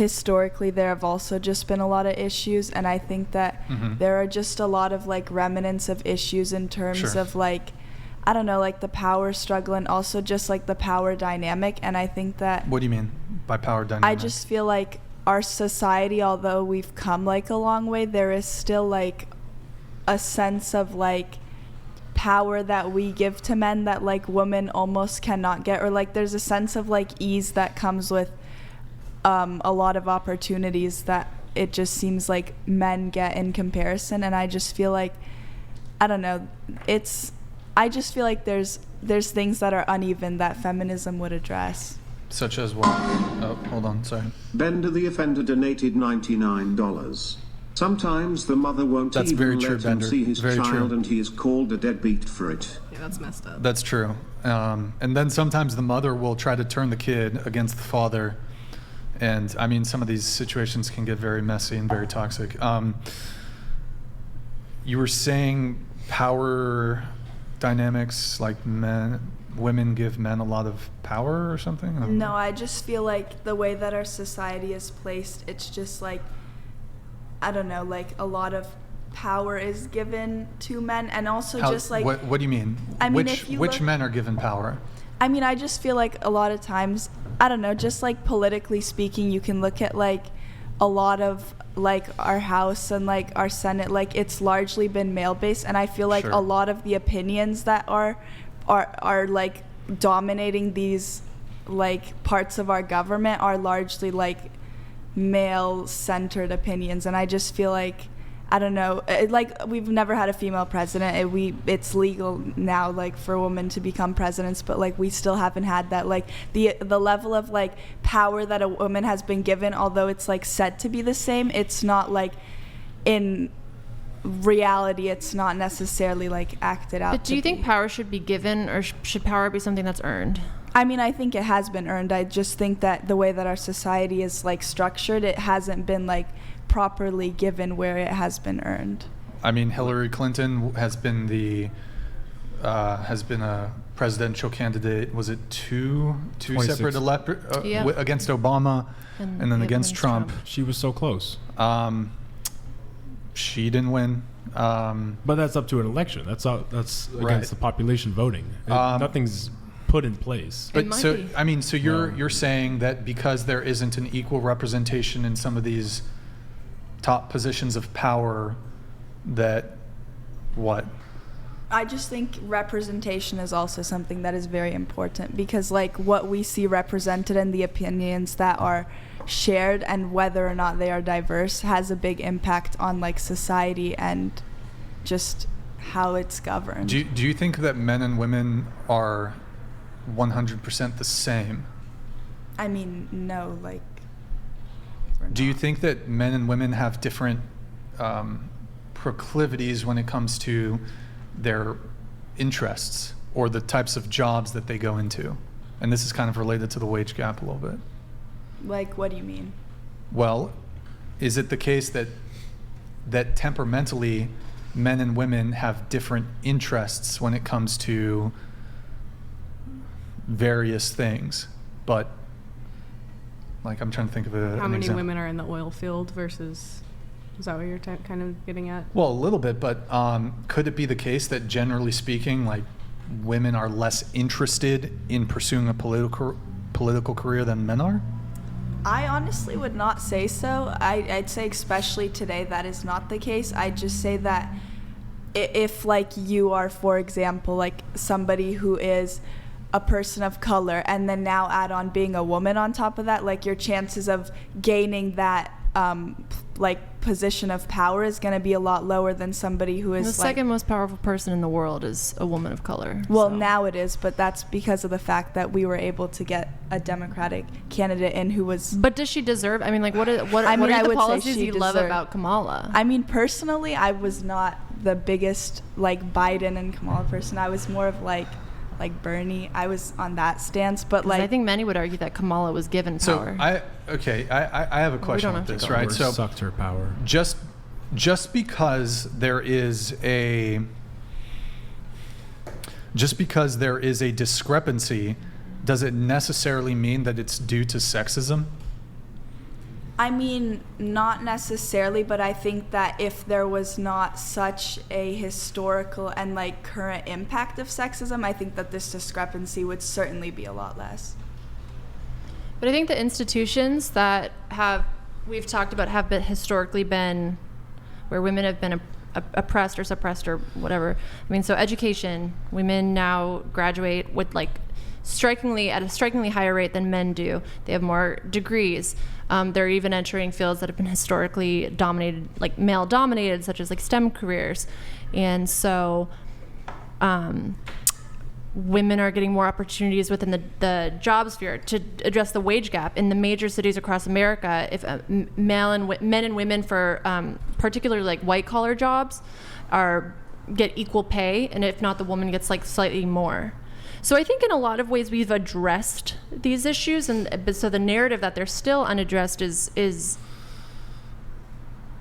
historically there have also just been a lot of issues, and I think that there are just a lot of like remnants of issues in terms of like, I don't know, like the power struggle and also just like the power dynamic. And I think that... What do you mean by power dynamic? I just feel like our society, although we've come like a long way, there is still like a sense of like power that we give to men that like women almost cannot get, or like there's a sense of like ease that comes with a lot of opportunities that it just seems like men get in comparison. And I just feel like, I don't know, I just feel like there's things that are uneven that feminism would address. Such as what? Oh, hold on, sorry. Bender the Offender donated $99. Sometimes the mother won't That's even very let true, him Bender. see his Very child, true. and he is called a deadbeat for it. Yeah, that's messed up. That's true. And then sometimes the mother will try to turn the kid against the father. And I mean, some of these situations can get very messy and very toxic. You were saying power dynamics, like women give men a lot of power or something? No, I just feel like the way that our society is placed, it's just like, I don't know, like a lot of power is given to men, and also just like... What do you mean? I mean, which men are given power? I mean, I just feel like a lot of times, I don't know, just like politically speaking, you can look at like a lot of like our House and like our Senate, like it's largely been male based, and I feel like a lot of the opinions that are like dominating these like parts of our government are largely like male centered opinions. And I just feel like, I don't know, like we've never had a female president. It's legal now, like for women to become presidents, but like we still haven't had that. Like the level of like power that a woman has been given, although it's like said to be the same, it's not like in reality. It's not necessarily like acted out. But do you think power should be given, or should power be something that's earned? I mean, I think it has been earned. I just think that the way that our society is like structured, it hasn't been like properly given where it has been earned. I mean, Hillary Clinton has been a presidential candidate. Was it two separate against Obama and then against Trump? She was so close. She didn't win. But that's up to an election. That's against the population voting. Nothing's put in place. But so I mean, so you're saying that because there isn't an equal representation in some of these top positions of power, that what? I just think representation is also something that is very important, because like what we see represented and the opinions that are shared and whether or not they are diverse has a big impact on like society and just how it's governed. Do you think that men and women are 100% the same? I mean, no, like... Do you think that men and women have different proclivities when it comes to their interests or the types of jobs that they go into? And this is kind of related to the wage gap a little bit. Like, what do you mean? Well, is it the case that temperamentally men and women have different interests when it comes to various things? But like, I'm trying to think of how many women are in the oil field versus, is that what you're kind of getting at? Well, a little bit, but could it be the case that generally speaking, like, women are less interested in pursuing a political career than men are? I honestly would not say so. I'd say especially today that is not the case. I'd just say that if like you are, for example, like somebody who is a person of color and then now add on being a woman on top of that, like your chances of gaining that like position of power is going to be a lot lower than somebody who is the second most powerful person in the world is a woman of color. Well, now it is, but that's because of the fact that we were able to get a Democratic candidate in who was... But does she deserve... I mean, like, what are the policies you love about Kamala? I mean, personally, I was not the biggest like Biden and Kamala person. I was more of like Bernie. I was on that stance, but like... I think many would argue that Kamala was given power. I have a question with this, right? So sucked her power. Just because there is a discrepancy, does it necessarily mean that it's due to sexism? I mean, not necessarily, but I think that if there was not such a historical and like current impact of sexism, I think that this discrepancy would certainly be a lot less. But I think the institutions that we've talked about have historically been where women have been oppressed or suppressed or whatever. I mean, so education, women now graduate with at a strikingly higher rate than men do. They have more degrees. They're even entering fields that have been historically dominated, like male dominated, such as like STEM careers. And so women are getting more opportunities within the job sphere to address the wage gap. In the major cities across America, if men and women for particularly like white collar jobs get equal pay, and if not, the woman gets like slightly more. So I think in a lot of ways we've addressed these issues, but so the narrative that they're still unaddressed is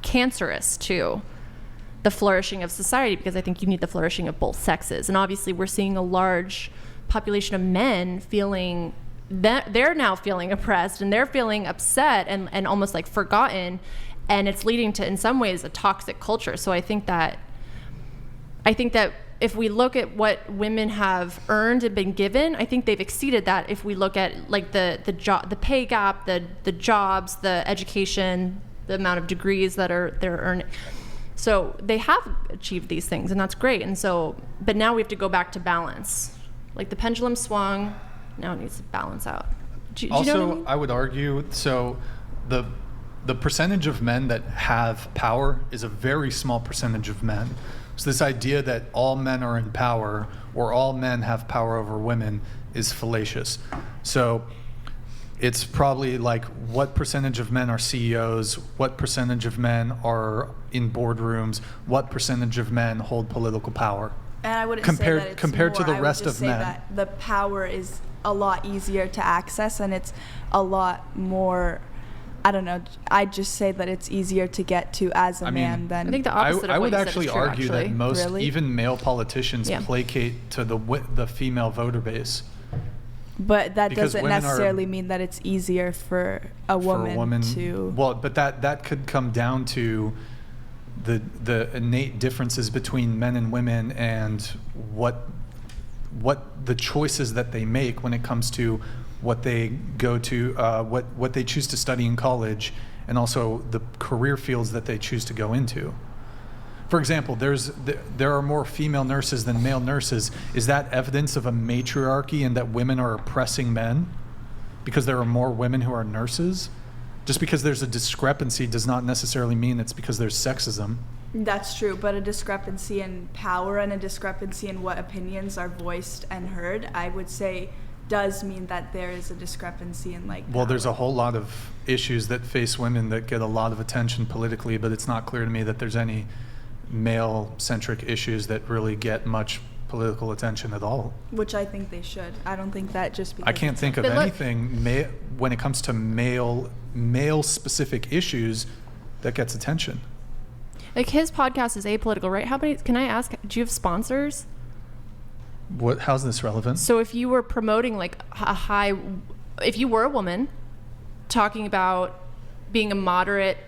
cancerous to the flourishing of society, because I think you need the flourishing of both sexes. And obviously we're seeing a large population of men feeling that they're now feeling oppressed and they're feeling upset and almost like forgotten, and it's leading to, in some ways, a toxic culture. So I think that if we look at what women have earned and been given, I think they've exceeded that. If we look at like the pay gap, the jobs, the education, the amount of degrees that they're earning. So they have achieved these things, and that's great. And so, but now we have to go back to balance. Like the pendulum swung, now it needs to balance out. Do you know what I mean? I would argue, so the percentage of men that have power is a very small percentage of men. So this idea that all men are in power or all men have power over women is fallacious. So it's probably like what percentage of men are CEOs, what percentage of men are in boardrooms, what percentage of men hold political power. And I wouldn't compared, say that it's compared more, to the rest I would just of say men. that the power is a lot easier to access, and it's a lot more, I don't know, I'd just say that it's easier to get to as a man than... I think the opposite I of what would you said actually is true, argue that most, Really? even male politicians placate to the female voter base. But that Because doesn't women necessarily mean that it's easier for a woman to... Well, but that could come down to the innate differences between men and women and what the choices that they make when it comes to what they go to, what they choose to study in college, and also the career fields that they choose to go into. For example, there are more female nurses than male nurses. Is that evidence of a matriarchy and that women are oppressing men because there are more women who are nurses? Just because there's a discrepancy does not necessarily mean it's because there's sexism. That's true, but a discrepancy in power and a discrepancy in what opinions are voiced and heard, I would say, does mean that there is a discrepancy in like Well, power. there's a whole lot of issues that face women that get a lot of attention politically, but it's not clear to me that there's any male-centric issues that really get much political attention at all. Which I think they should. I don't think that just because... I can't think of anything when it comes to male-specific issues that gets attention. Like his podcast is apolitical, right? How many? Can I ask? Do you have sponsors? How's this relevant? So if you were promoting like if you were a woman talking about being a moderate,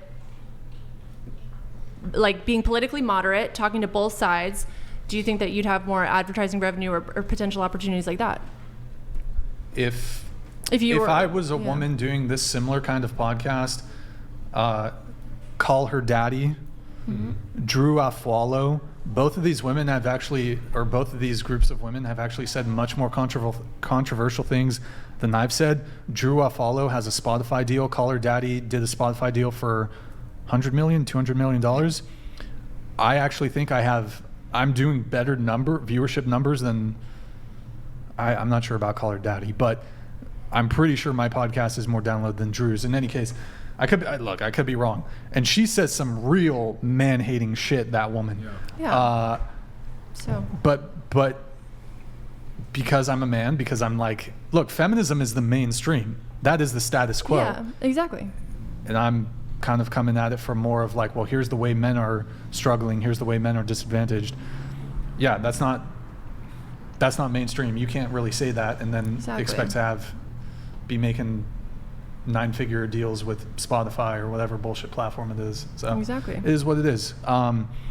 like being politically moderate, talking to both sides, do you think that you'd have more advertising revenue or potential opportunities like that? If I was a woman doing this similar kind of podcast, Call Her Daddy, Drew Afualo, both of these women have actually, or both of these groups of women have actually said much more controversial things than I've said. Drew Afualo has a Spotify deal. Call Her Daddy did a Spotify deal for $100 million, $200 million. I actually think I'm doing better viewership numbers than, I'm not sure about Call Her Daddy, but I'm pretty sure my podcast is more downloaded than Drew's. In any case, I could be wrong. And she says some real man-hating shit, that woman. Yeah. But because I'm a man, because I'm like, look, feminism is the mainstream. That is the status quo. Yeah, exactly. And I'm kind of coming at it from more of like, well, here's the way men are struggling. Here's the way men are disadvantaged. Yeah, that's not mainstream. You can't really say that and then expect to be making 9-figure deals with Spotify or whatever bullshit platform it is. So Exactly. it is what it is.